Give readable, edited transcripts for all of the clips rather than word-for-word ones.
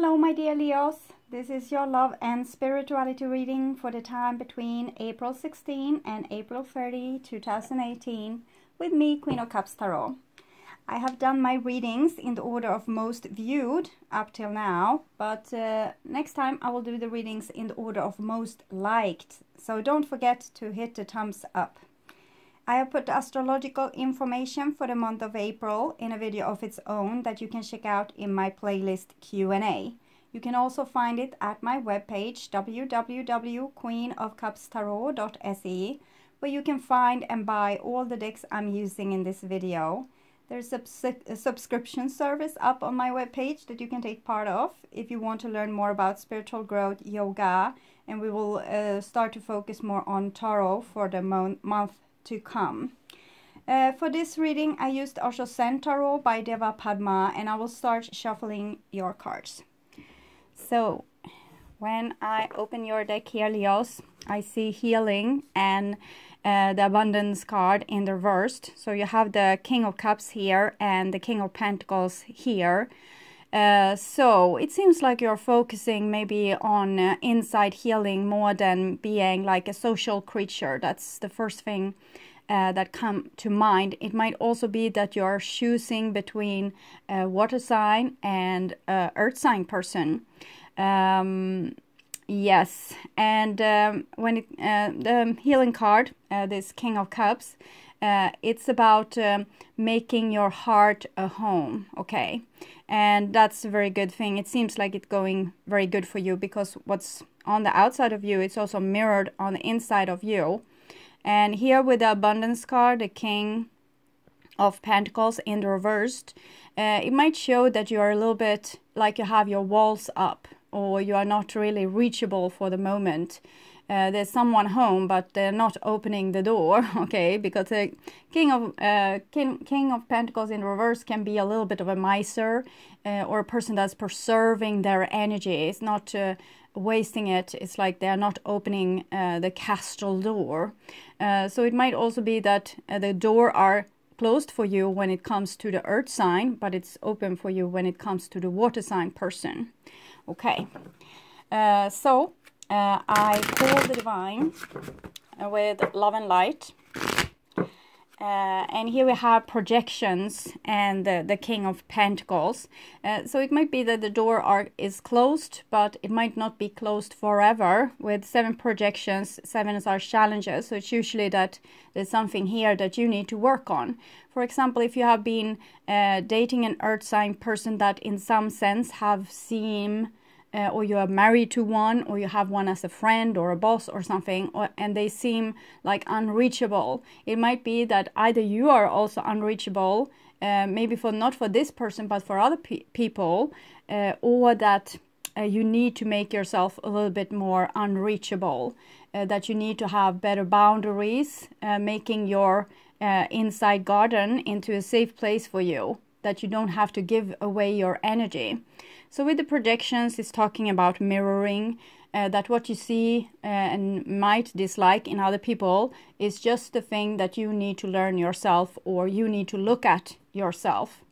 Hello my dear Leos, this is your love and spirituality reading for the time between April 16 and April 30, 2018 with me, Queen of Cups Tarot. I have done my readings in the order of most viewed up till now, but next time I will do the readings in the order of most liked, so don't forget to hit the thumbs up. I have put the astrological information for the month of April in a video of its own that you can check out in my playlist Q&A. You can also find it at my webpage www.queenofcupstarot.se, where you can find and buy all the decks I'm using in this video. There's a subscription service up on my webpage that you can take part of if you want to learn more about spiritual growth, yoga, and we will start to focus more on tarot for the month to come. For this reading I used Osho Zen Tarot by Deva Padma, and I will start shuffling your cards. So when I open your deck here, Leos, I see healing and the abundance card in the reversed. So you have the King of Cups here and the King of Pentacles here. So it seems like you're focusing maybe on inside healing more than being like a social creature. That's the first thing that come to mind. It might also be that you're choosing between a water sign and a earth sign person. Yes, and when the healing card, this King of Cups, it's about making your heart a home, okay? And that's a very good thing. It seems like it's going very good for you because what's on the outside of you, it's also mirrored on the inside of you. And here with the abundance card, the King of Pentacles in the reversed, it might show that you are a little bit like you have your walls up, or you are not really reachable for the moment. There's someone home, but they're not opening the door, okay? Because the King of Pentacles in reverse can be a little bit of a miser, or a person that's preserving their energy. It's not wasting it. It's like they're not opening the castle door. So it might also be that the door are closed for you when it comes to the earth sign, but it's open for you when it comes to the water sign person. Okay, so I call the divine with love and light, and here we have projections and the King of Pentacles. So it might be that the door is closed, but it might not be closed forever. With 7 projections, 7 are challenges, so it's usually that there's something here that you need to work on. For example, if you have been dating an earth sign person that in some sense have seen or you are married to one, or you have one as a friend or a boss or something, and they seem like unreachable. It might be that either you are also unreachable, maybe not for this person, but for other people, or that you need to make yourself a little bit more unreachable, that you need to have better boundaries, making your inside garden into a safe place for you, that you don't have to give away your energy. So with the projections, it's talking about mirroring, that what you see and might dislike in other people is just the thing that you need to learn yourself, or you need to look at yourself.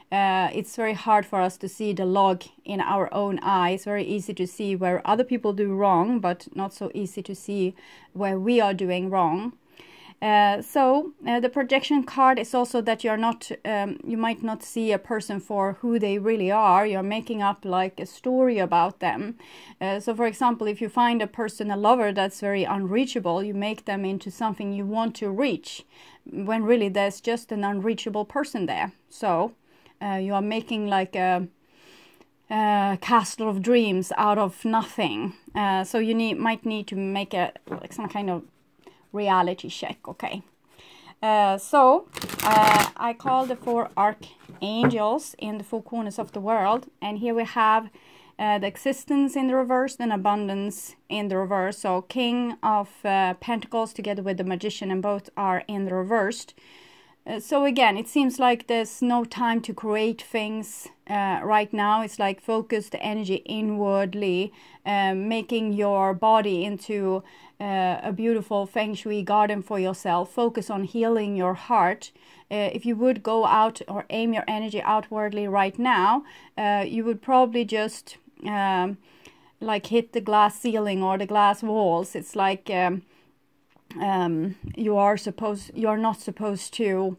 It's very hard for us to see the log in our own eye. It's very easy to see where other people do wrong, but not so easy to see where we are doing wrong. So the projection card is also that you're not, you might not see a person for who they really are. You're making up like a story about them. So for example, if you find a person, a lover that's very unreachable, you make them into something you want to reach, when really there's just an unreachable person there. So you are making like a castle of dreams out of nothing. So you might need to make like some kind of reality check, okay? So I call the 4 archangels in the 4 corners of the world, and here we have the existence in the reverse and abundance in the reverse. So King of Pentacles together with the Magician, and both are in the reversed. So again, it seems like there's no time to create things right now. It's like focus the energy inwardly, making your body into a beautiful feng shui garden for yourself. Focus on healing your heart. If you would go out or aim your energy outwardly right now, you would probably just hit the glass ceiling or the glass walls. It's like you're not supposed to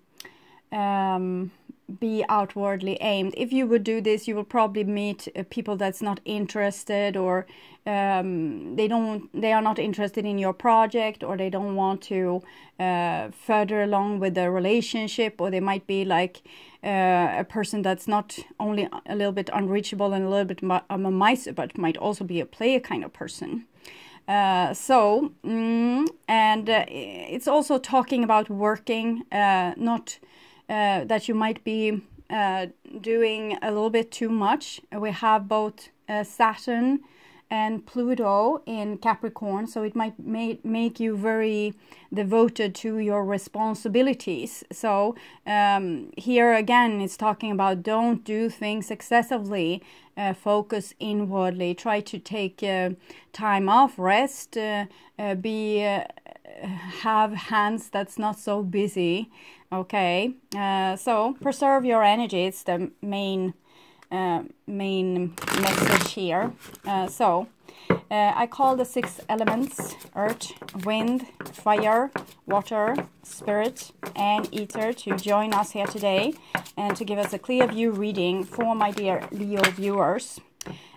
be outwardly aimed. If you would do this, you will probably meet people that's not interested, or they are not interested in your project, or they don't want to further along with the relationship, or they might be like a person that's not only a little bit unreachable and a little bit a miser, but might also be a player kind of person. It's also talking about working, not that you might be doing a little bit too much. We have both Saturn and Pluto in Capricorn, so it might make you very devoted to your responsibilities. So here again, it's talking about don't do things excessively. Focus inwardly. Try to take time off, rest, have hands that's not so busy. Okay, so preserve your energy. It's the main message here. I call the 6 elements: earth, wind, fire, water, spirit, and ether to join us here today and to give us a clear view reading for my dear Leo viewers.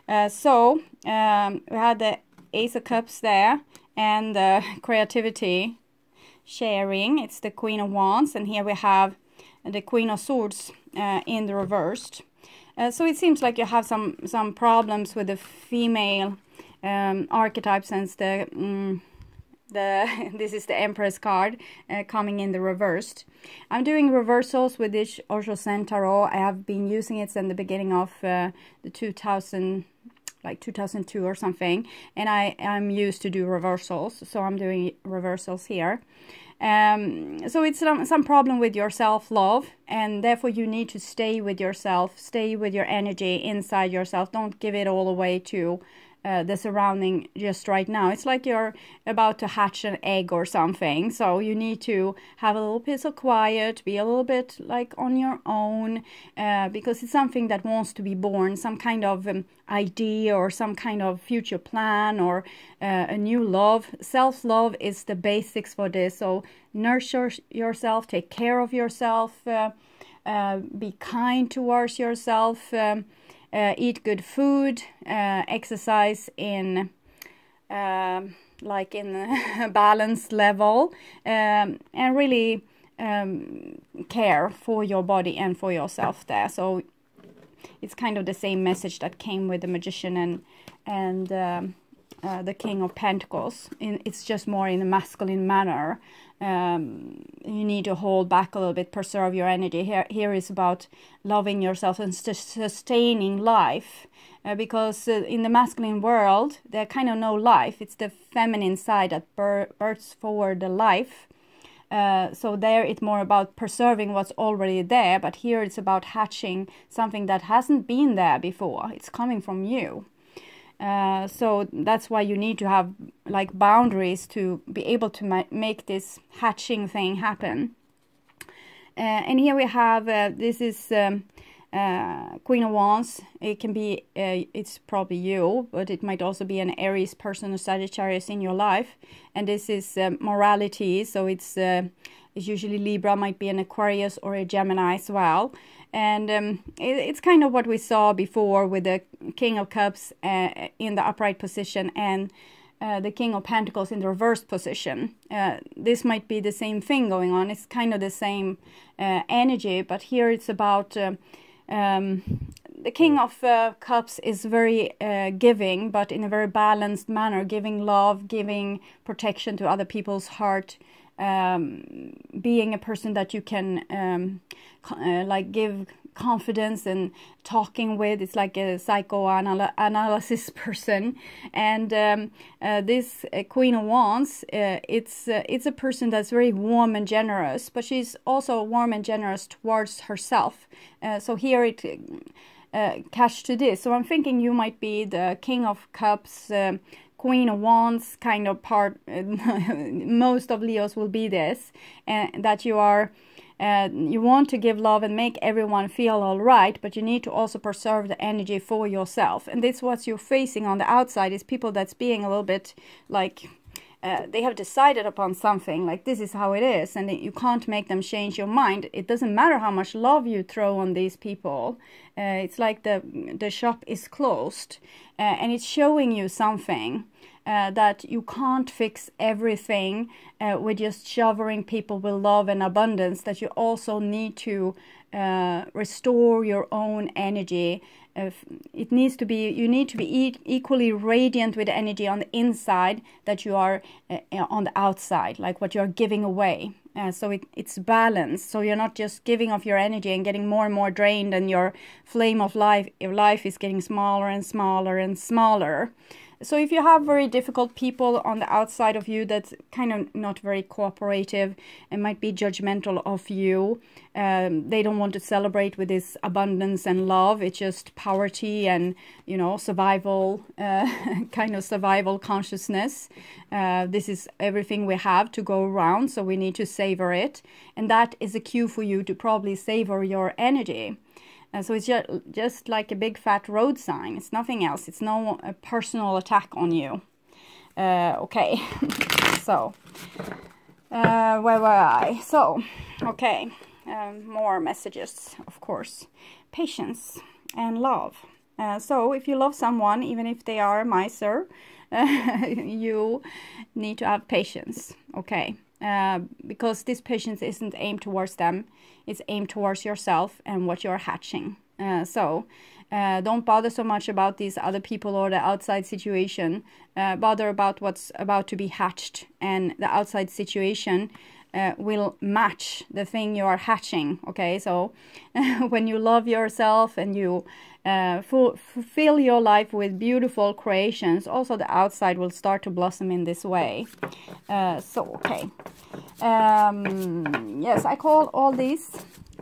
We had the Ace of Cups there, and creativity, sharing. It's the Queen of Wands, and here we have the Queen of Swords in the reversed. So it seems like you have some problems with the female archetype, since this is the Empress card coming in the reversed. I'm doing reversals with this Osho Zen Tarot. I have been using it since the beginning of the 2002 or something, and I'm used to do reversals, so I'm doing reversals here. So it's some problem with your self-love, and therefore you need to stay with yourself, stay with your energy inside yourself. Don't give it all away to the surrounding just right now. It's like you're about to hatch an egg or something, so you need to have a little piece of quiet, be a little bit like on your own, because it's something that wants to be born, some kind of idea or some kind of future plan, or a new love. Self-love is the basics for this, so nurture yourself, take care of yourself, be kind towards yourself, eat good food, exercise in a balanced level, and really care for your body and for yourself there. So it's kind of the same message that came with the Magician and the King of Pentacles. It's just more in a masculine manner. You need to hold back a little bit, preserve your energy. Here is about loving yourself and sustaining life, because in the masculine world there kind of no life. It's the feminine side that births forward the life. So there it's more about preserving what's already there, but here it's about hatching something that hasn't been there before. It's coming from you. So that's why you need to have like boundaries to be able to make this hatching thing happen. And here we have, this is Queen of Wands. It can be, it's probably you, but it might also be an Aries person or Sagittarius in your life. And this is morality, so it's usually Libra, might be an Aquarius or a Gemini as well. And it's kind of what we saw before with the King of Cups in the upright position and the King of Pentacles in the reversed position. This might be the same thing going on. It's kind of the same energy, but here it's about the King of Cups is very giving, but in a very balanced manner, giving love, giving protection to other people's heart, being a person that you can like give confidence and talking with. It's like a psychoanalysis person. And this Queen of Wands, it's a person that's very warm and generous, but she's also warm and generous towards herself. So here it catch to this. So I'm thinking you might be the King of Cups, Queen of Wands kind of part. Most of Leos will be this, and that you are You want to give love and make everyone feel all right, but you need to also preserve the energy for yourself. And this what you're facing on the outside is people that's being a little bit like they have decided upon something, like this is how it is, and you can't make them change your mind. It doesn't matter how much love you throw on these people. It's like the shop is closed, and it's showing you something. That you can't fix everything with just showering people with love and abundance, that you also need to restore your own energy. It needs to be, you need to be equally radiant with energy on the inside that you are on the outside, like what you are giving away. So it's balanced, so you're not just giving off your energy and getting more and more drained, and your flame of life, your life is getting smaller and smaller and smaller. So if you have very difficult people on the outside of you that's kind of not very cooperative and might be judgmental of you, they don't want to celebrate with this abundance and love. It's just poverty and, you know, survival, kind of survival consciousness. This is everything we have to go around, so we need to savor it. And that is a cue for you to probably savor your energy. So it's just like a big fat road sign. It's nothing else. It's no personal attack on you. Okay, so where were I? So, okay, more messages, of course. Patience and love. So if you love someone, even if they are a miser, you need to have patience, okay? Because this patience isn't aimed towards them, it's aimed towards yourself and what you're hatching. So don't bother so much about these other people or the outside situation. Bother about what's about to be hatched, and the outside situation will match the thing you are hatching. Okay, so when you love yourself and you fulfill your life with beautiful creations, also the outside will start to blossom in this way. So okay, yes, I call all these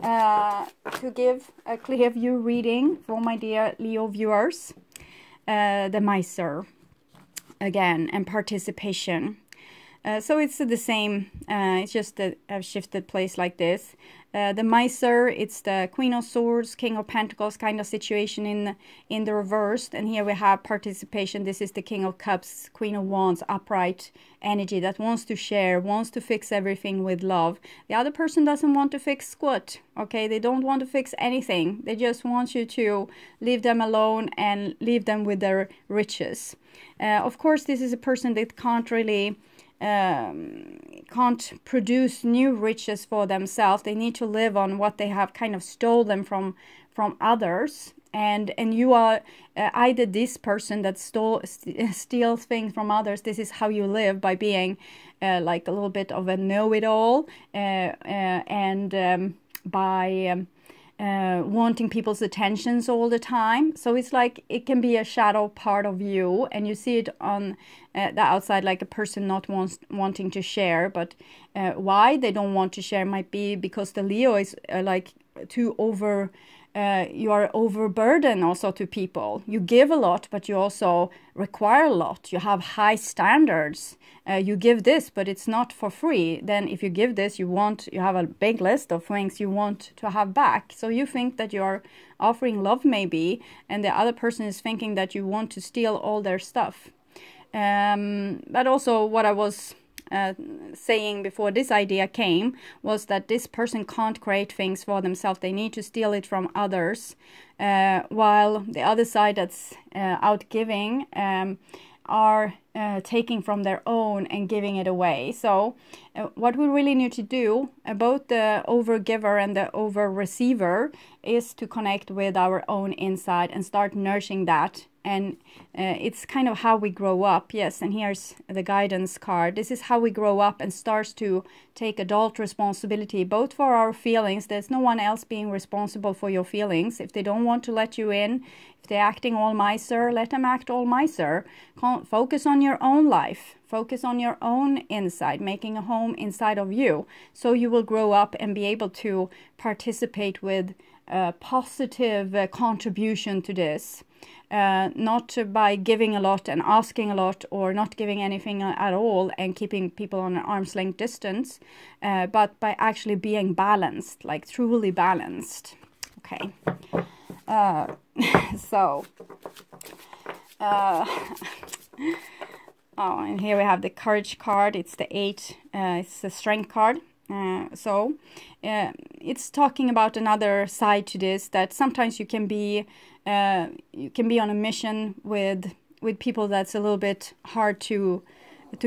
to give a clear view reading for my dear Leo viewers. The miser again, and participation. So it's the same, it's just that I've shifted place like this. The miser, it's the Queen of Swords, King of Pentacles kind of situation in the reversed. And here we have participation. This is the King of Cups, Queen of Wands, upright energy that wants to share, wants to fix everything with love. The other person doesn't want to fix squat, okay? They don't want to fix anything. They just want you to leave them alone and leave them with their riches. Of course, this is a person that can't really can't produce new riches for themselves. They need to live on what they have kind of stolen from others, and you are either this person that steals things from others. This is how you live, by being like a little bit of a know-it-all, and by wanting people's attentions all the time. So it's like it can be a shadow part of you, and you see it on the outside, like a person not wanting to share. But why they don't want to share might be because the Leo is like too over. You are overburdened also to people. You give a lot, but you also require a lot. You have high standards. You give this, but it's not for free. Then if you give this, you have a big list of things you want to have back. So you think that you're offering love maybe, and the other person is thinking that you want to steal all their stuff. But also what I was saying before this idea came was that this person can't create things for themselves. They need to steal it from others, while the other side that's out giving are taking from their own and giving it away. So what we really need to do, both the over-giver and the over-receiver, is to connect with our own inside and start nourishing that. And it's kind of how we grow up. Yes, and here's the guidance card. This is how we grow up and starts to take adult responsibility, both for our feelings. There's no one else being responsible for your feelings. If they don't want to let you in, if they're acting all miser, let them act all miser. Focus on your own life. Focus on your own inside, making a home inside of you. So you will grow up and be able to participate with positive contribution to this. Not by giving a lot and asking a lot, or not giving anything at all and keeping people on an arm's length distance, but by actually being balanced, like truly balanced. Okay. So, oh, and here we have the courage card. It's the 8, it's the strength card. So it's talking about another side to this, that sometimes you can be on a mission with people that's a little bit hard to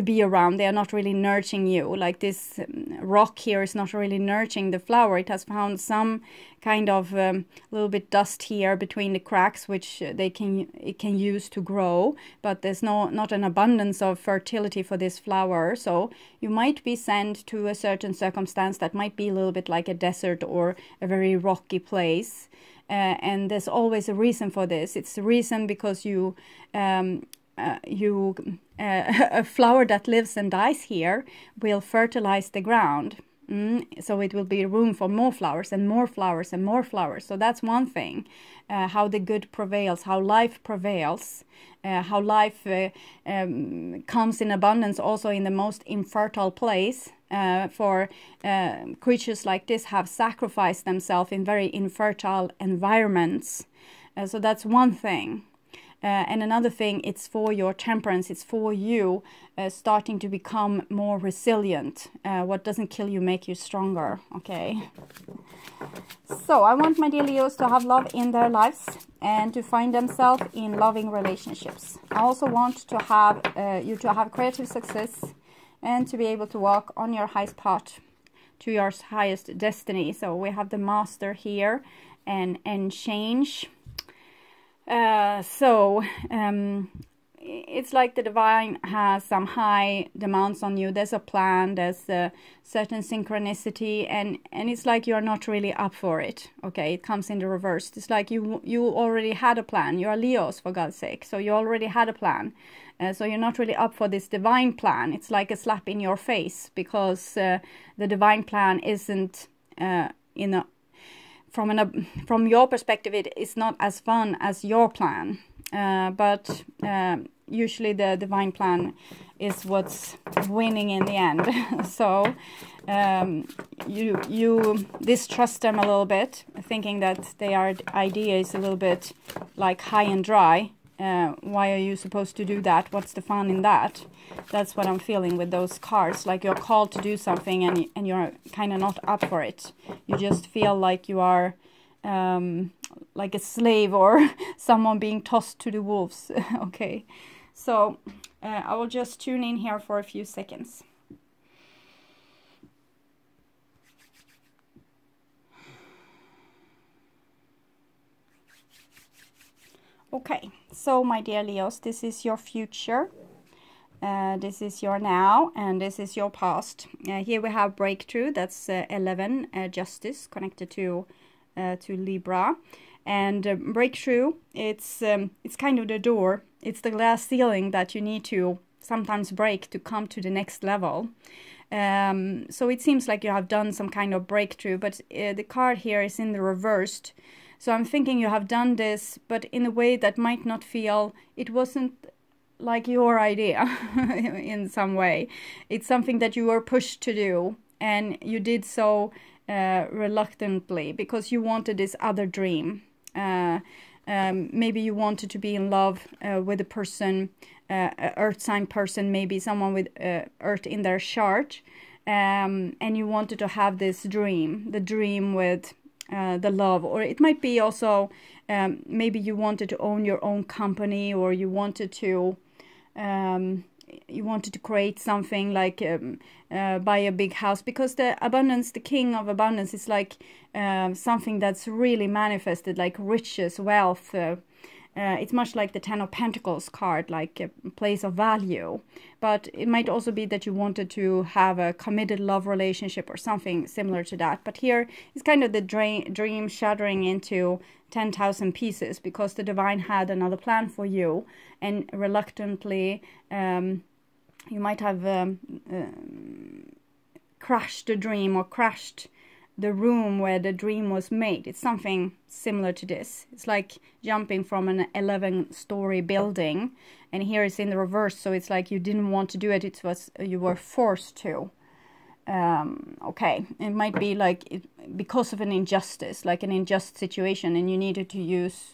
be around. They are not really nurturing you. Like this rock here is not really nurturing the flower. It has found some kind of little bit dust here between the cracks, which it can use to grow, but there's not an abundance of fertility for this flower. So you might be sent to a certain circumstance that might be a little bit like a desert or a very rocky place, and there's always a reason for this. It's the reason because a flower that lives and dies here will fertilize the ground. So it will be room for more flowers and more flowers and more flowers. So that's one thing, how the good prevails, how life prevails, how life comes in abundance also in the most infertile place. For creatures like this have sacrificed themselves in very infertile environments. So that's one thing. And another thing, it's for your temperance, it's for you starting to become more resilient. What doesn't kill you make you stronger, okay? So I want my dear Leos to have love in their lives and to find themselves in loving relationships. I also want to have you to have creative success and to be able to walk on your highest path to your highest destiny. So we have the Master here and change. It's like the divine has some high demands on you. There's a plan, there's a certain synchronicity, and it's like you're not really up for it. Okay, it comes in the reverse. It's like you already had a plan. You are Leos, for God's sake, so you already had a plan. So you're not really up for this divine plan. It's like a slap in your face, because the divine plan isn't from your perspective, it is not as fun as your plan. But usually the divine plan is what's winning in the end. So you distrust them a little bit, thinking that their idea is a little bit like high and dry. Why are you supposed to do that? What's the fun in that? That's what I'm feeling with those cards. Like you're called to do something and you're kind of not up for it. You just feel like you are like a slave or someone being tossed to the wolves. Okay, so I will just tune in here for a few seconds. Okay, so my dear Leos, this is your future, this is your now, and this is your past. Here we have breakthrough, that's 11, justice, connected to Libra. And breakthrough, it's kind of the door, it's the glass ceiling that you need to sometimes break to come to the next level. So it seems like you have done some kind of breakthrough, but the card here is in the reversed. So I'm thinking you have done this, but in a way that might not feel, it wasn't like your idea in some way. It's something that you were pushed to do, and you did so reluctantly because you wanted this other dream. Maybe you wanted to be in love with a person, earth sign person, maybe someone with earth in their chart, and you wanted to have this dream, the dream with the love. Or it might be also maybe you wanted to own your own company, or you wanted to create something like buy a big house, because the abundance, the king of abundance, is like something that's really manifested, like riches, wealth. It's much like the 10 of Pentacles card, like a place of value. But it might also be that you wanted to have a committed love relationship or something similar to that. But here is kind of the dream shattering into 10,000 pieces, because the divine had another plan for you, and reluctantly you might have crashed the dream, or crashed the room where the dream was made. It's something similar to this. It's like jumping from an 11-story building, and here it's in the reverse, so it's like you didn't want to do it, it was you were forced to. Okay, it might be like because of an injustice, like an unjust situation, and you needed to use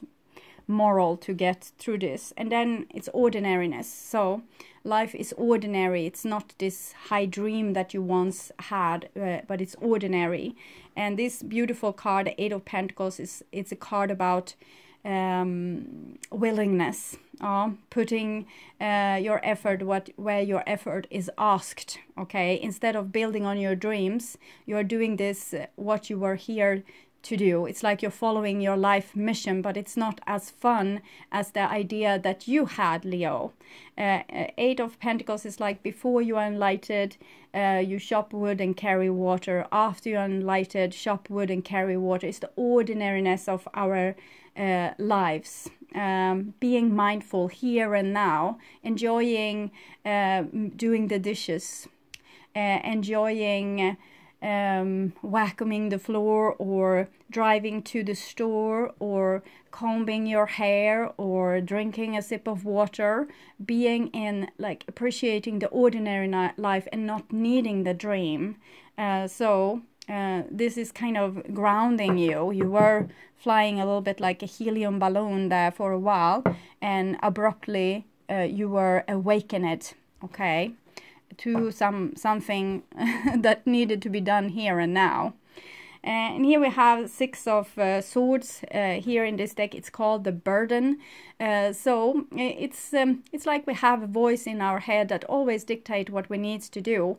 moral to get through this. And then it's ordinariness. So life is ordinary. It's not this high dream that you once had, but it's ordinary. And this beautiful card, the Eight of Pentacles, it's a card about willingness, putting your effort where your effort is asked. Okay, instead of building on your dreams, you are doing this what you were here to do. It's like you're following your life mission, but it's not as fun as the idea that you had, Leo. Eight of Pentacles is like before you are enlightened, you chop wood and carry water. After you're enlightened, chop wood and carry water. It's the ordinariness of our lives. Being mindful here and now, enjoying doing the dishes, enjoying vacuuming the floor, or driving to the store, or combing your hair, or drinking a sip of water, being in, like, appreciating the ordinary life and not needing the dream. So this is kind of grounding you. You were flying a little bit like a helium balloon there for a while, and abruptly you were awakened, okay, to something that needed to be done here and now. And here we have Six of Swords. Here in this deck, it's called the burden. So it's like we have a voice in our head that always dictates what we need to do.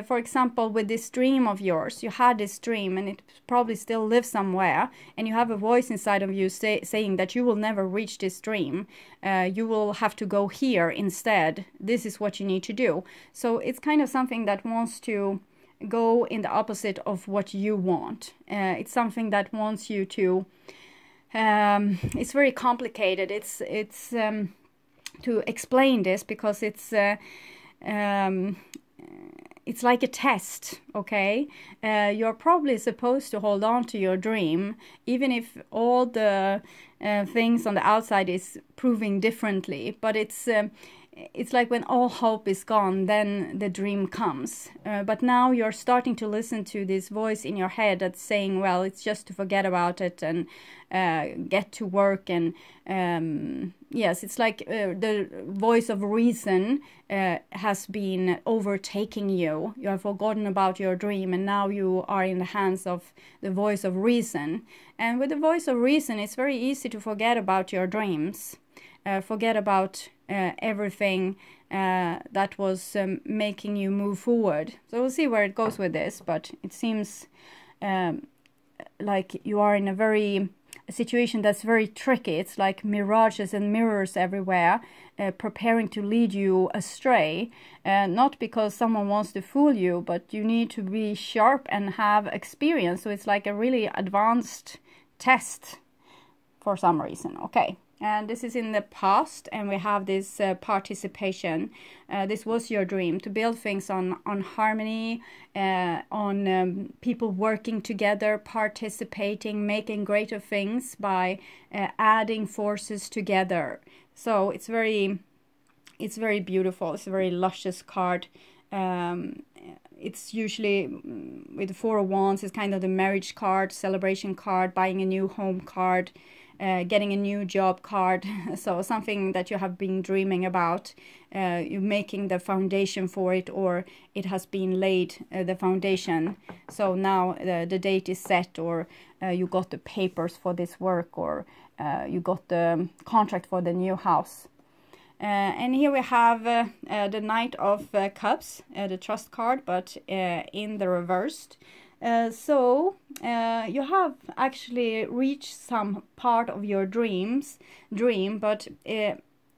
For example, with this dream of yours, you had this dream, and it probably still lives somewhere, and you have a voice inside of you saying that you will never reach this dream. You will have to go here instead. This is what you need to do. So it's kind of something that wants to go in the opposite of what you want. It's something that wants you to it's very complicated. It's to explain this, because it's like a test, okay? You're probably supposed to hold on to your dream, even if all the things on the outside is proving differently. But it's like when all hope is gone, then the dream comes. But now you're starting to listen to this voice in your head that's saying, well, it's just to forget about it and get to work. And yes, it's like the voice of reason has been overtaking you. You have forgotten about your dream, and now you are in the hands of the voice of reason. And with the voice of reason, it's very easy to forget about your dreams. Forget about everything that was making you move forward. So we'll see where it goes with this, but it seems like you are in a situation that's very tricky. It's like mirages and mirrors everywhere, preparing to lead you astray. Not because someone wants to fool you, but you need to be sharp and have experience. So it's like a really advanced test for some reason. Okay. And this is in the past, and we have this participation. This was your dream, to build things on harmony, on people working together, participating, making greater things by adding forces together. So it's very beautiful. It's a very luscious card. It's usually with the Four of Wands. It's kind of the marriage card, celebration card, buying a new home card. Getting a new job card. So something that you have been dreaming about, you're making the foundation for it, or it has been laid, the foundation. So now the date is set, or you got the papers for this work, or you got the contract for the new house. And here we have the Knight of Cups, the trust card, but in the reversed. So you have actually reached some part of your dream, but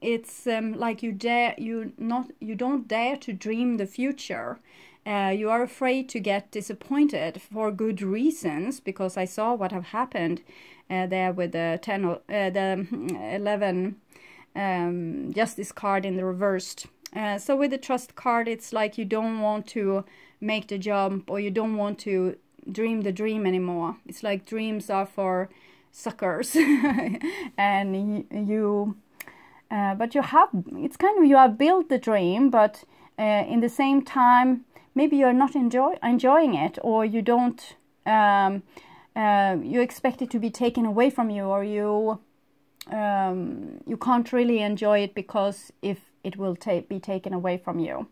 it's like you don't dare to dream the future. You are afraid to get disappointed for good reasons, because I saw what have happened there with the 11 Justice card in the reversed. So with the Trust card, it's like you don't want to make the jump, or you don't want to dream the dream anymore. It's like dreams are for suckers. And but you have, it's kind of, you have built the dream, but in the same time, maybe you're not enjoying it, or you don't, you expect it to be taken away from you, or you can't really enjoy it because if it will be taken away from you.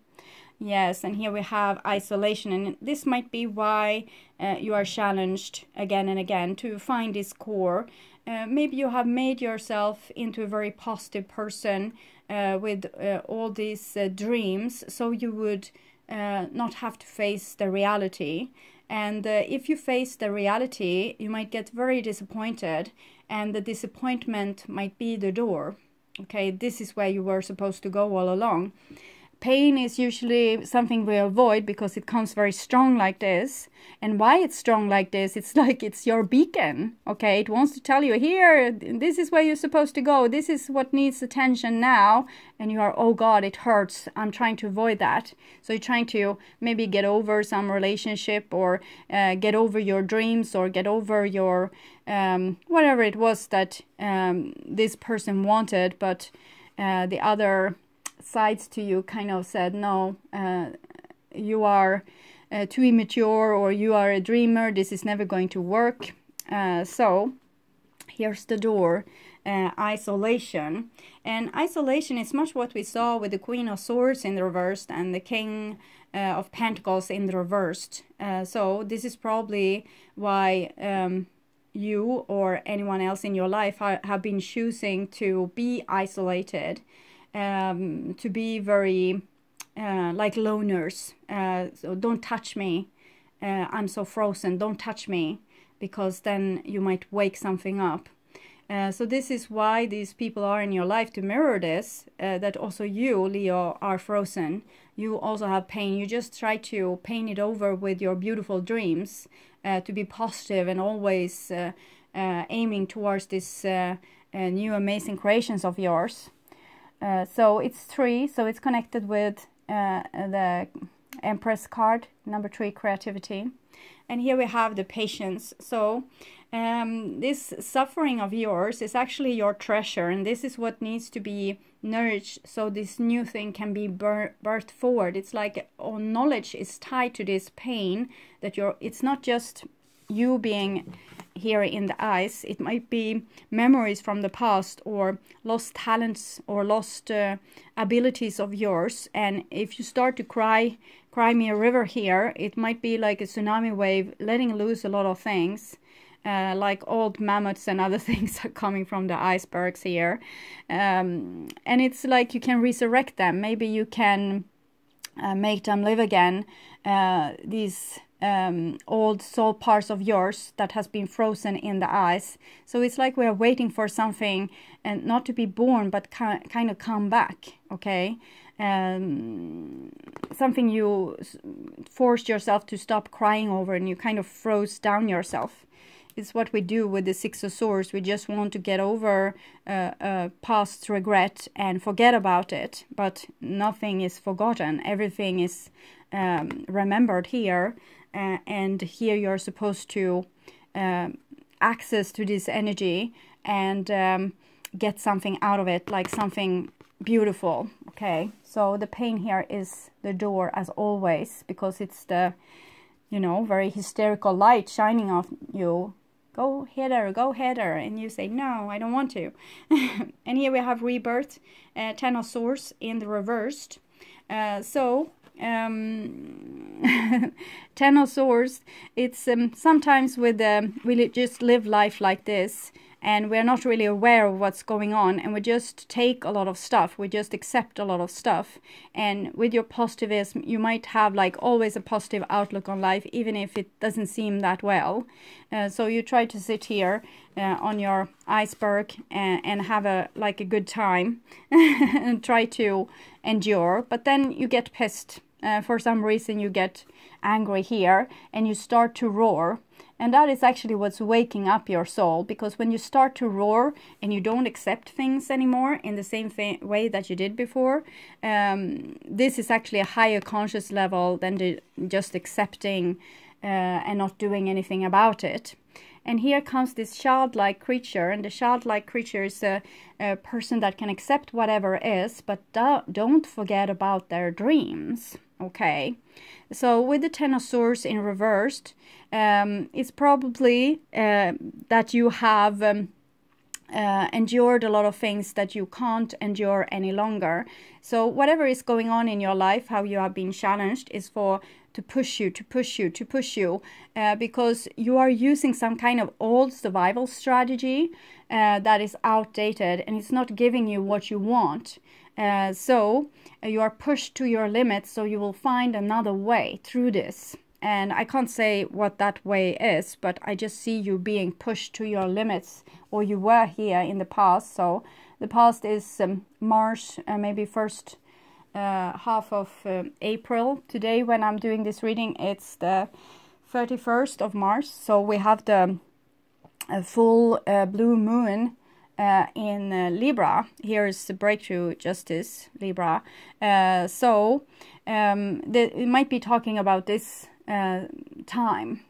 Yes, and here we have isolation, and this might be why you are challenged again and again to find this core. Maybe you have made yourself into a very positive person with all these dreams, so you would not have to face the reality. And if you face the reality, you might get very disappointed, and the disappointment might be the door. Okay, this is where you were supposed to go all along. Pain is usually something we avoid because it comes very strong like this. And why it's strong like this, it's like it's your beacon, okay? It wants to tell you, here, this is where you're supposed to go. This is what needs attention now. And you are, oh God, it hurts. I'm trying to avoid that. So you're trying to maybe get over some relationship, or get over your dreams, or get over your, whatever it was that this person wanted, but the other sides to you kind of said, no, you are too immature, or you are a dreamer, this is never going to work. So here's the door, isolation. And isolation is much what we saw with the Queen of Swords in the reversed and the King of Pentacles in the reversed. So this is probably why you or anyone else in your life have been choosing to be isolated. To be very like loners. So don't touch me, I'm so frozen, don't touch me, because then you might wake something up. So this is why these people are in your life, to mirror this, that also you, Leo, are frozen. You also have pain. You just try to paint it over with your beautiful dreams, to be positive and always aiming towards this new amazing creations of yours. So it's 3, so it's connected with the Empress card, number 3, creativity. And here we have the patience. So this suffering of yours is actually your treasure, and this is what needs to be nourished so this new thing can be birthed forward. It's like all knowledge is tied to this pain, that it's not just you being here in the eyes, it might be memories from the past, or lost talents, or lost abilities of yours. And if you start to cry me a river here, it might be like a tsunami wave letting loose a lot of things, like old mammoths and other things are coming from the icebergs here. And it's like you can resurrect them. Maybe you can make them live again, these old soul parts of yours that has been frozen in the ice. So it's like we are waiting for something, and not to be born, but kind of come back, okay? Something you forced yourself to stop crying over, and you kind of froze down yourself. It's what we do with the Six of Swords. We just want to get over past regret and forget about it, but nothing is forgotten. Everything is remembered here. And here you're supposed to access to this energy and get something out of it, like something beautiful. Okay, so the pain here is the door, as always, because it's the, you know, very hysterical light shining off you. Go Heather, go Heather, and you say, no, I don't want to. And here we have rebirth, 10 of Swords in the reversed. 10 of Swords, it's sometimes with we just live life like this, and we're not really aware of what's going on, and we just take a lot of stuff, we just accept a lot of stuff. And with your positivism, you might have like always a positive outlook on life, even if it doesn't seem that well. So you try to sit here on your iceberg and have a good time and try to endure, but then you get pissed. For some reason you get angry here and you start to roar, and that is actually what's waking up your soul, because when you start to roar and you don't accept things anymore in the same way that you did before, this is actually a higher conscious level than just accepting and not doing anything about it. And here comes this childlike creature, and the childlike creature is a person that can accept whatever is, but don't forget about their dreams. Okay, so with the Ten of Swords in reversed, it's probably that you have endured a lot of things that you can't endure any longer. So whatever is going on in your life, how you have been challenged, is to push you, because you are using some kind of old survival strategy that is outdated, and it's not giving you what you want. So you are pushed to your limits, so you will find another way through this. And I can't say what that way is, but I just see you being pushed to your limits, or you were here in the past. So the past is March, maybe first half of April. Today, when I'm doing this reading, it's the 31st of March. So we have the full blue moon in Libra. Here is the breakthrough justice, Libra. So it might be talking about this time.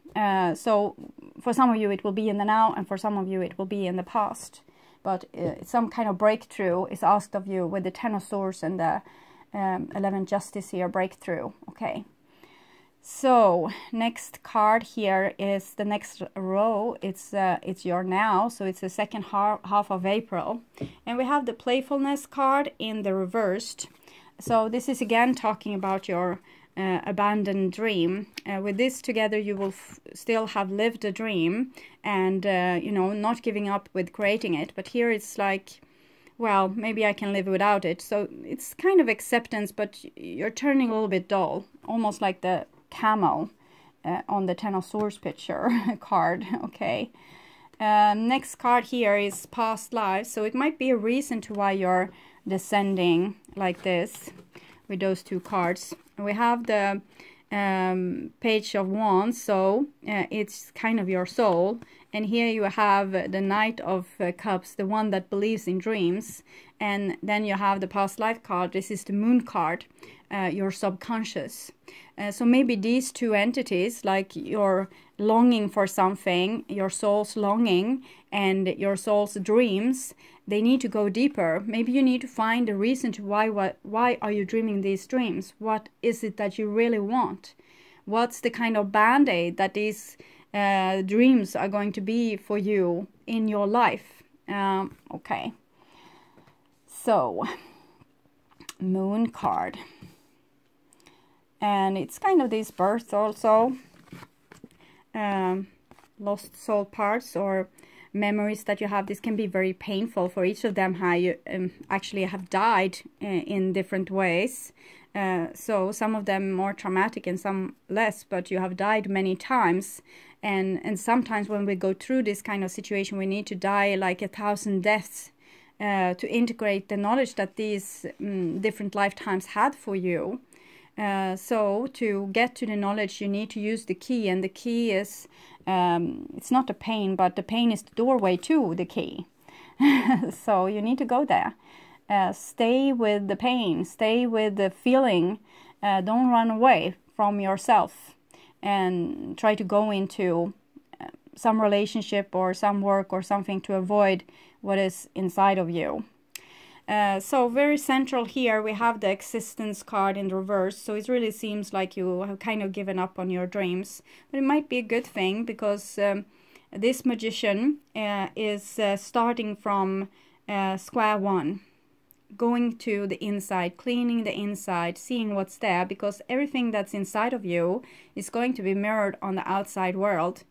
So for some of you it will be in the now, and for some of you it will be in the past. But some kind of breakthrough is asked of you with the Ten of Swords and the 11 Justice here, breakthrough. Okay. So next card here is the next row. It's your now, so it's the second half of April, and we have the playfulness card in the reversed. So this is again talking about your abandoned dream. With this together, you will still have lived a dream, and you know, not giving up with creating it. But here it's like, well, maybe I can live without it. So it's kind of acceptance, but you're turning a little bit dull, almost like the camel on the Ten of Swords picture card. Okay. Next card here is past lives. So it might be a reason to why you're descending like this with those two cards. We have the Page of Wands, so it's kind of your soul. And here you have the Knight of Cups, the one that believes in dreams. And then you have the past life card. This is the Moon card, your subconscious. So maybe these two entities, like your longing for something, your soul's longing and your soul's dreams, they need to go deeper. Maybe you need to find a reason to why are you dreaming these dreams? What is it that you really want? What's the kind of band-aid that these dreams are going to be for you in your life? Okay. So, Moon card. And it's kind of this birth also. Lost soul parts or memories that you have. This can be very painful for each of them, how you actually have died in different ways. So some of them more traumatic and some less, but you have died many times. And sometimes when we go through this kind of situation, we need to die like 1,000 deaths to integrate the knowledge that these different lifetimes had for you. So to get to the knowledge, you need to use the key, and the key is, it's not the pain, but the pain is the doorway to the key. So you need to go there. Stay with the pain, stay with the feeling, don't run away from yourself, and try to go into some relationship or some work or something to avoid what is inside of you. So very central here, we have the existence card in reverse. So it really seems like you have kind of given up on your dreams. But it might be a good thing, because this magician is starting from square one. Going to the inside, cleaning the inside, seeing what's there. Because everything that's inside of you is going to be mirrored on the outside world.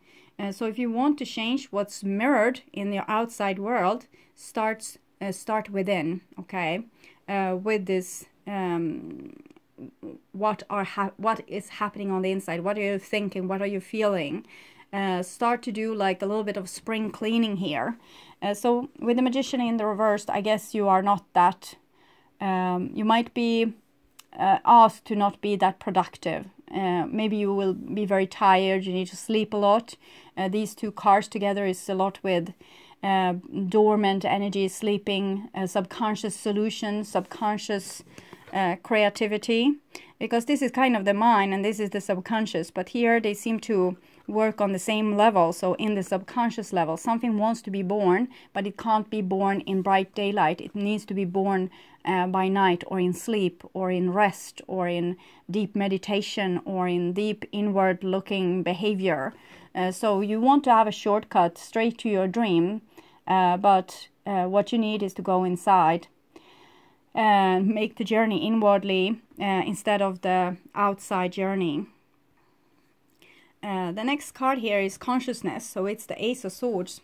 So if you want to change what's mirrored in your outside world, start within, okay? With this, what is happening on the inside? What are you thinking? What are you feeling? Start to do like a little bit of spring cleaning here. So with the magician in the reversed, I guess you are not that, you might be asked to not be that productive. Maybe you will be very tired, you need to sleep a lot. These two cards together is a lot with dormant energy, sleeping, subconscious solutions, subconscious creativity, because this is kind of the mind and this is the subconscious, but here they seem to work on the same level. So in the subconscious level, something wants to be born, but it can't be born in bright daylight. It needs to be born by night, or in sleep, or in rest, or in deep meditation, or in deep inward looking behavior. So you want to have a shortcut straight to your dream, but what you need is to go inside and make the journey inwardly instead of the outside journey. The next card here is consciousness. So it's the Ace of Swords,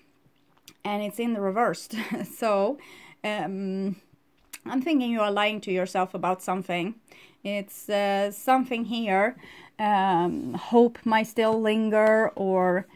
and it's in the reversed. So I'm thinking you are lying to yourself about something. It's something here. Hope might still linger, or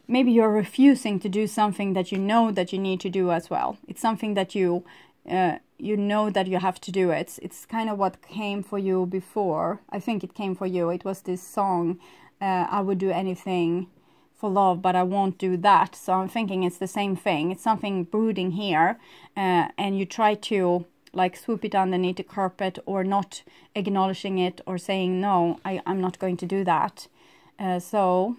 maybe you're refusing to do something that you know that you need to do as well. It's something that you know that you have to do it. It's kind of what came for you before. I think it came for you. It was this song, I would do anything for love, but I won't do that. So I'm thinking it's the same thing. It's something brooding here, and you try to like swoop it underneath the carpet, or not acknowledging it, or saying, no, I'm not going to do that. So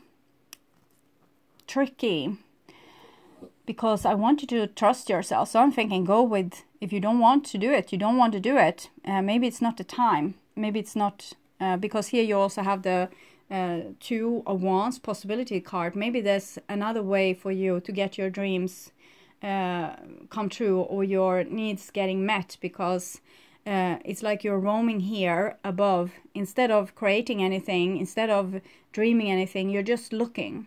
tricky, because I want you to trust yourself. So I'm thinking, go with, if you don't want to do it, you don't want to do it. Maybe it's not the time. Maybe it's not, because here you also have the Two of Wands possibility card. Maybe there's another way for you to get your dreams come true, or your needs getting met, because it's like you're roaming here above. Instead of creating anything, instead of dreaming anything, you're just looking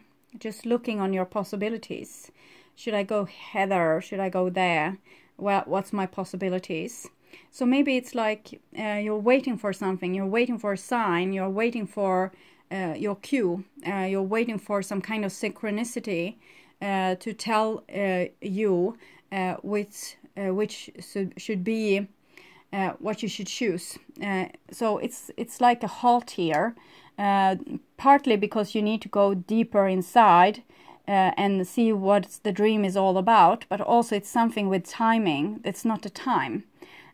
on your possibilities. Should I go hither? Should I go there? Well, what's my possibilities? So maybe it's like you're waiting for something, you're waiting for a sign, you're waiting for your cue, you're waiting for some kind of synchronicity to tell you which should be what you should choose. So it's like a halt here, partly because you need to go deeper inside and see what the dream is all about, but also it's something with timing. It's not the time.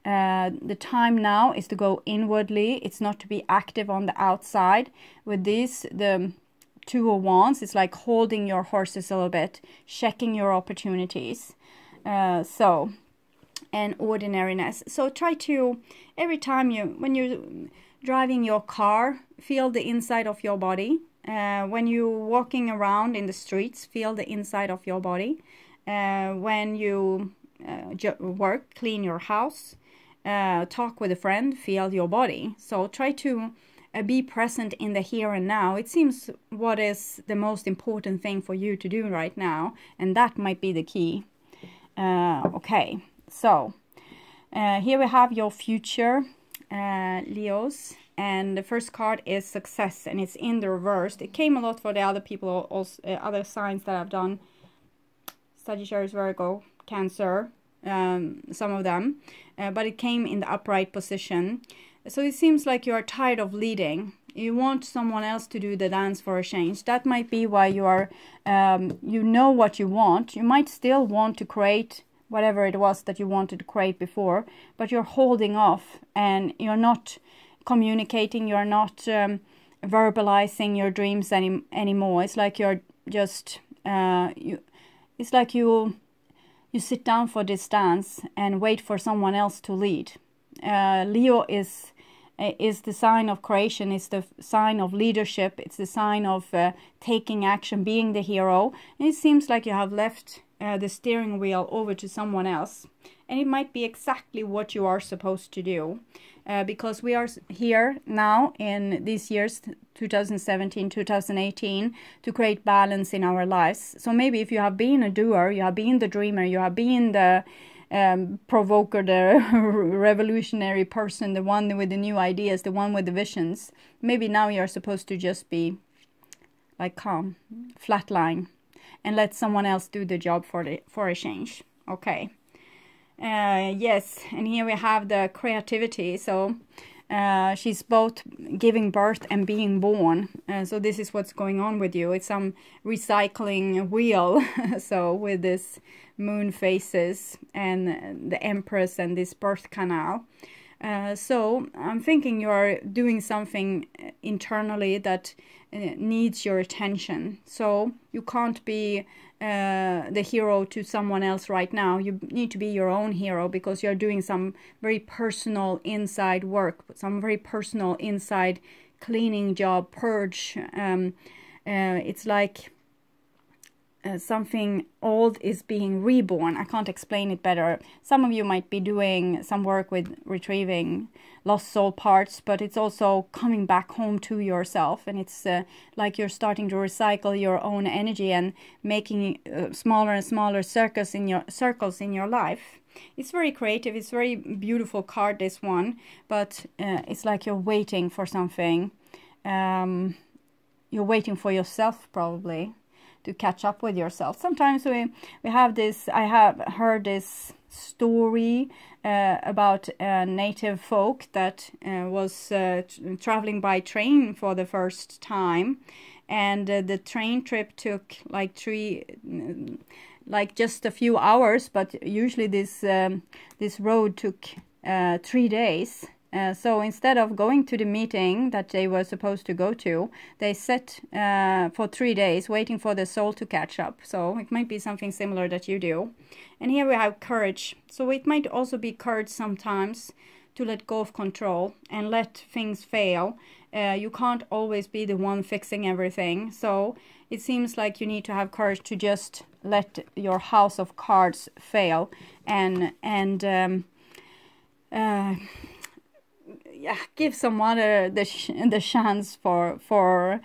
The time now is to go inwardly. It's not to be active on the outside. With this, the Two of Wands, it's like holding your horses a little bit, checking your opportunities. And ordinariness. So try to, every time when you're driving your car, feel the inside of your body. When you're walking around in the streets, feel the inside of your body. When you work, clean your house, talk with a friend, feel your body. So try to be present in the here and now. It seems what is the most important thing for you to do right now, and that might be the key. Okay, so here we have your future, Leos, and the first card is success, and it's in the reverse. It came a lot for the other people, also other signs that I've done: Sagittarius, Virgo, Cancer, some of them, but it came in the upright position. So it seems like you are tired of leading. You want someone else to do the dance for a change. That might be why you are, you know what you want. You might still want to create whatever it was that you wanted to create before, but you're holding off, and you're not communicating, you're not verbalizing your dreams anymore. It's like you're just, it's like you sit down for this dance and wait for someone else to lead. Leo is the sign of creation, it's the sign of leadership, it's the sign of taking action, being the hero. And it seems like you have left the steering wheel over to someone else. And it might be exactly what you are supposed to do. Because we are here now in these years, 2017, 2018, to create balance in our lives. So maybe if you have been a doer, you have been the dreamer, you have been the provoker, the revolutionary person, the one with the new ideas, the one with the visions. Maybe now you're supposed to just be like calm, flatline, and let someone else do the job for a change. Okay. Yes, and here we have the creativity. So She's both giving birth and being born. So this is what's going on with you. It's some recycling wheel. So with this moon phases and the Empress and this birth canal. So I'm thinking you're doing something internally that needs your attention. So you can't be the hero to someone else right now. You need to be your own hero, because you're doing some very personal inside work, some very personal inside cleaning job, purge. It's like something old is being reborn. I can't explain it better. Some of you might be doing some work with retrieving lost soul parts, but it's also coming back home to yourself, and it's like you're starting to recycle your own energy and making smaller and smaller circles in your life. It's very creative. It's very beautiful card, this one, but it's like you're waiting for something. You're waiting for yourself, probably, to catch up with yourself. Sometimes we have this, I have heard this story about a native folk that was traveling by train for the first time, and the train trip took like just a few hours, but usually this road took 3 days. So instead of going to the meeting that they were supposed to go to, they sat for 3 days waiting for the soul to catch up. So it might be something similar that you do. And here we have courage. So it might also be courage sometimes to let go of control and let things fail. You can't always be the one fixing everything. So it seems like you need to have courage to just let your house of cards fail and yeah, give someone the chance for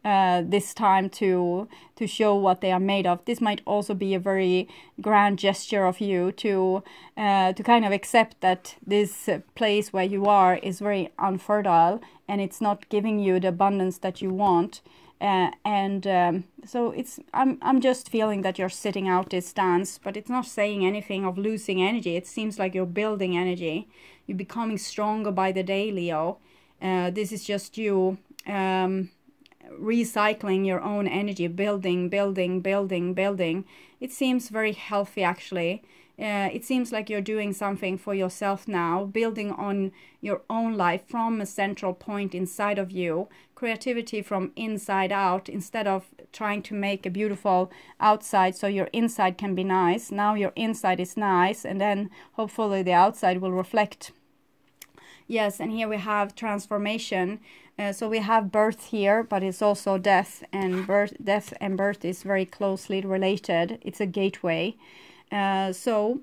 this time to show what they are made of. This might also be a very grand gesture of you to kind of accept that this place where you are is very unfertile and it's not giving you the abundance that you want. So I'm just feeling that you're sitting out this dance, but it's not saying anything of losing energy. It seems like you're building energy. You're becoming stronger by the day, Leo. This is just you recycling your own energy, building. It seems very healthy, actually. It seems like you're doing something for yourself now, building on your own life from a central point inside of you, creativity from inside out, instead of trying to make a beautiful outside so your inside can be nice. Now your inside is nice, and then hopefully the outside will reflect. Yes, and here we have transformation. So we have birth here, but it's also death, and death and birth is very closely related. It's a gateway. Gateway,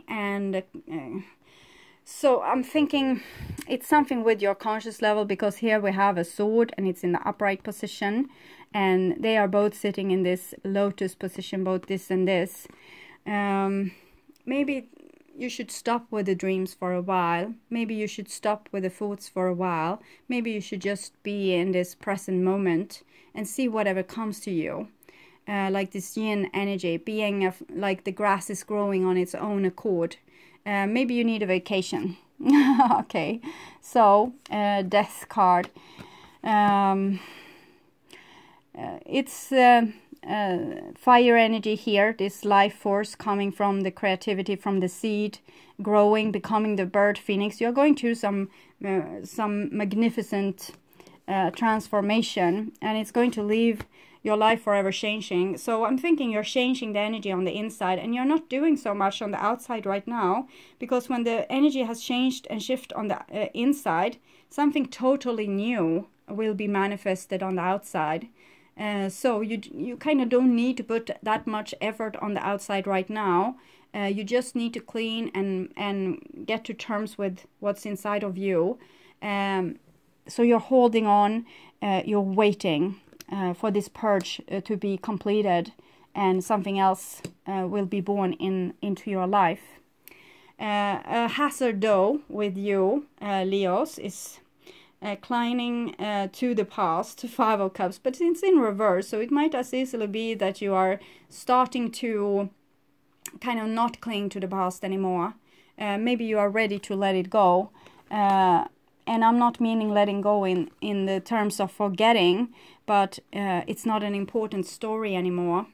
and so I'm thinking it's something with your conscious level, because here we have a sword and it's in the upright position, and they are both sitting in this lotus position, both this and this. Maybe you should stop with the dreams for a while. Maybe you should stop with the thoughts for a while. Maybe you should just be in this present moment and see whatever comes to you. Like this yin energy, being like the grass is growing on its own accord. Maybe you need a vacation. Okay, so death card. It's fire energy here, this life force coming from the creativity, from the seed, growing, becoming the bird phoenix. You're going through some magnificent transformation, and it's going to leave your life forever changing. So I'm thinking you're changing the energy on the inside, and you're not doing so much on the outside right now, because when the energy has changed and shifted on the inside, something totally new will be manifested on the outside. So you kind of don't need to put that much effort on the outside right now. You just need to clean and get to terms with what's inside of you. So you're holding on, you're waiting for this purge to be completed, and something else will be born into your life. A hazard though with you, Leos, is climbing to the past, 5 of Cups, but it's in reverse, so it might as easily be that you are starting to kind of not cling to the past anymore. Maybe you are ready to let it go. And I'm not meaning letting go in the terms of forgetting, but it's not an important story anymore.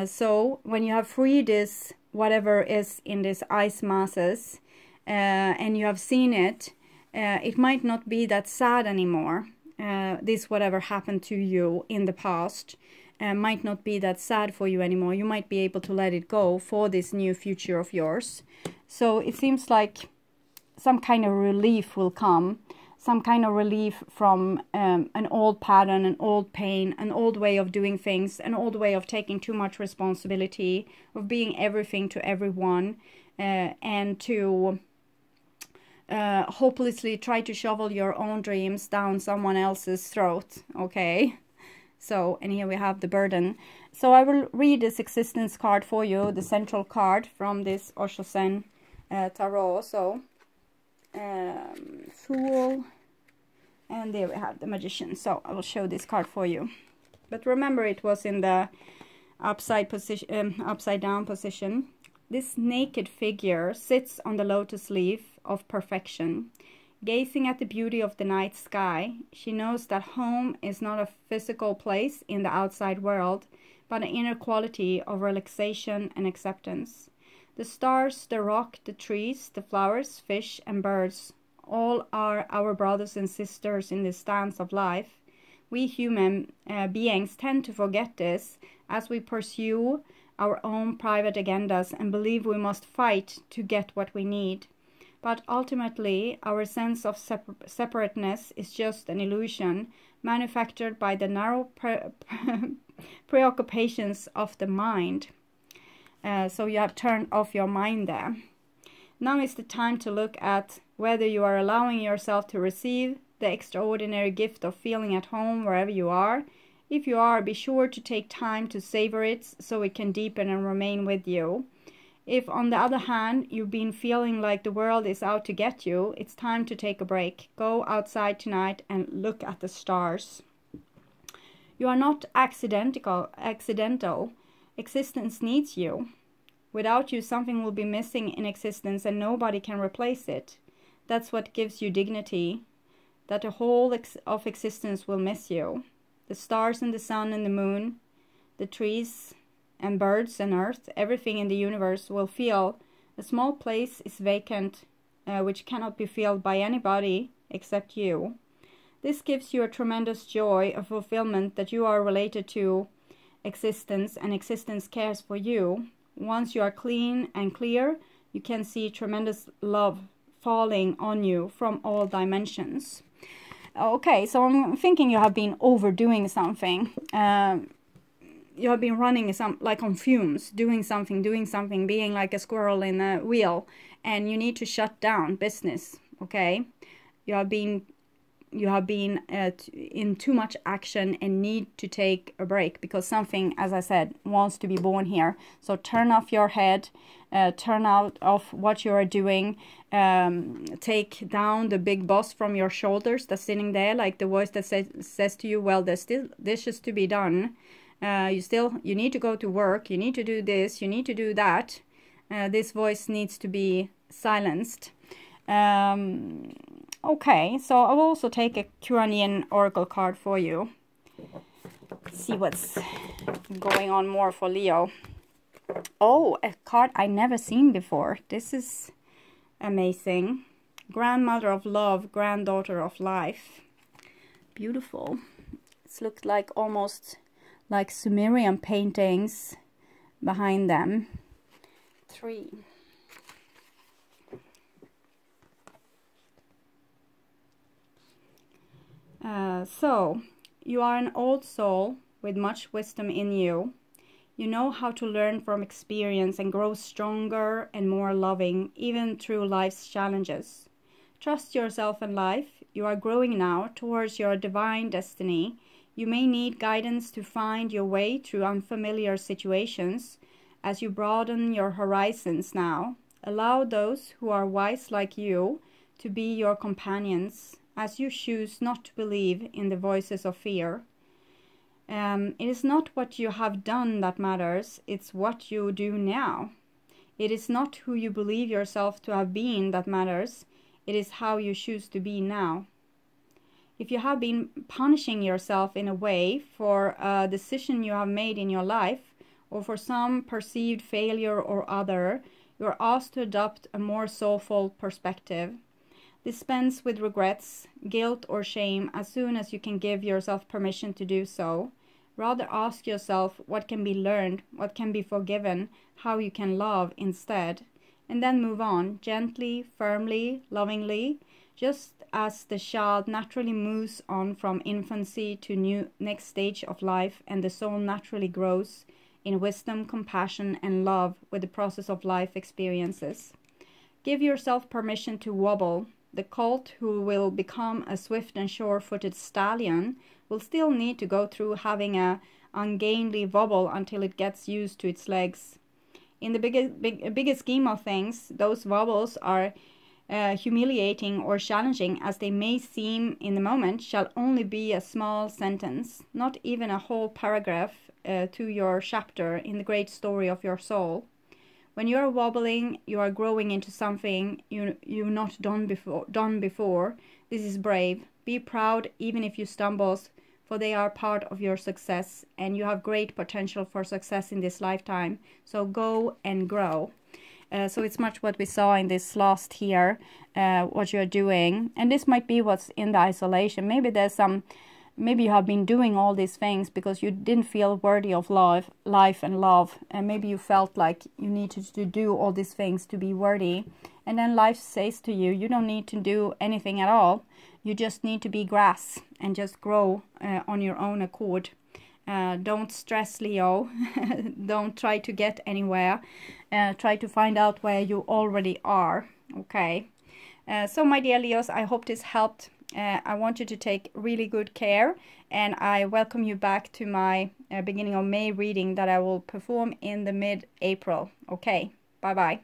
So when you have freed this, whatever is in these ice masses, and you have seen it, it might not be that sad anymore. This whatever happened to you in the past might not be that sad for you anymore. You might be able to let it go for this new future of yours. So it seems like some kind of relief will come, some kind of relief from an old pattern, an old pain, an old way of doing things, an old way of taking too much responsibility, of being everything to everyone, and to hopelessly try to shovel your own dreams down someone else's throat, okay? So, and here we have the burden. So I will read this existence card for you, the central card from this Osho Zen Tarot. So, Fool, and there we have the Magician. So I will show this card for you, but remember it was in the upside down position. This naked figure sits on the lotus leaf of perfection, gazing at the beauty of the night sky. She knows that home is not a physical place in the outside world, but an inner quality of relaxation and acceptance. The stars, the rock, the trees, the flowers, fish, and birds, all are our brothers and sisters in this dance of life. We human beings tend to forget this as we pursue our own private agendas and believe we must fight to get what we need. But ultimately, our sense of separateness is just an illusion manufactured by the narrow preoccupations of the mind. So you have turned off your mind there. Now is the time to look at whether you are allowing yourself to receive the extraordinary gift of feeling at home wherever you are. If you are, be sure to take time to savor it so it can deepen and remain with you. If, on the other hand, you've been feeling like the world is out to get you, it's time to take a break. Go outside tonight and look at the stars. You are not accidental. Existence needs you. Without you, something will be missing in existence and nobody can replace it. That's what gives you dignity, that the whole of existence will miss you. The stars and the sun and the moon, the trees and birds and earth, everything in the universe will feel a small place is vacant, which cannot be filled by anybody except you. This gives you a tremendous joy, a fulfillment that you are related to existence and existence cares for you. Once you are clean and clear, you can see tremendous love falling on you from all dimensions. Okay, so I'm thinking you have been overdoing something. You have been running like on fumes, doing something, being like a squirrel in a wheel, and you need to shut down business, okay? You have been in too much action and need to take a break because something, as I said, wants to be born here. So turn off your head, turn out of what you are doing, take down the big boss from your shoulders that's sitting there, like the voice that says to you, well, there's still dishes to be done. You need to go to work, you need to do this, you need to do that. This voice needs to be silenced. Okay, so I will also take a Quranian oracle card for you. See what's going on more for Leo. Oh, a card I never seen before. This is amazing. Grandmother of love, granddaughter of life. Beautiful. It's looked like almost like Sumerian paintings behind them. 3. So, you are an old soul with much wisdom in you. You know how to learn from experience and grow stronger and more loving, even through life's challenges. Trust yourself and life. You are growing now towards your divine destiny. You may need guidance to find your way through unfamiliar situations as you broaden your horizons now. Allow those who are wise like you to be your companions as you choose not to believe in the voices of fear. It is not what you have done that matters, it's what you do now. It is not who you believe yourself to have been that matters, It is how you choose to be now. If you have been punishing yourself in a way for a decision you have made in your life, or for some perceived failure or other, you are asked to adopt a more soulful perspective. Dispense with regrets, guilt, or shame as soon as you can give yourself permission to do so. Rather ask yourself what can be learned, what can be forgiven, how you can love instead. And then move on, gently, firmly, lovingly, just as the child naturally moves on from infancy to next stage of life, and the soul naturally grows in wisdom, compassion, and love with the process of life experiences. Give yourself permission to wobble. The colt who will become a swift and sure-footed stallion will still need to go through having a ungainly wobble until it gets used to its legs. In the bigger scheme of things, those wobbles are humiliating or challenging as they may seem in the moment, shall only be a small sentence, not even a whole paragraph to your chapter in the great story of your soul. When you are wobbling, you are growing into something you've not done before. This is brave. Be proud even if you stumble, for they are part of your success, and you have great potential for success in this lifetime. So go and grow. So it's much what we saw in this last here, what you're doing. And this might be what's in the isolation. Maybe you have been doing all these things because you didn't feel worthy of life and love. And maybe you felt like you needed to do all these things to be worthy. And then life says to you, you don't need to do anything at all. You just need to be grass and just grow on your own accord. Don't stress, Leo. Don't try to get anywhere. Try to find out where you already are. Okay. So my dear Leos, I hope this helped. I want you to take really good care, and I welcome you back to my beginning of May reading that I will perform in the mid-April. Okay. Bye-bye.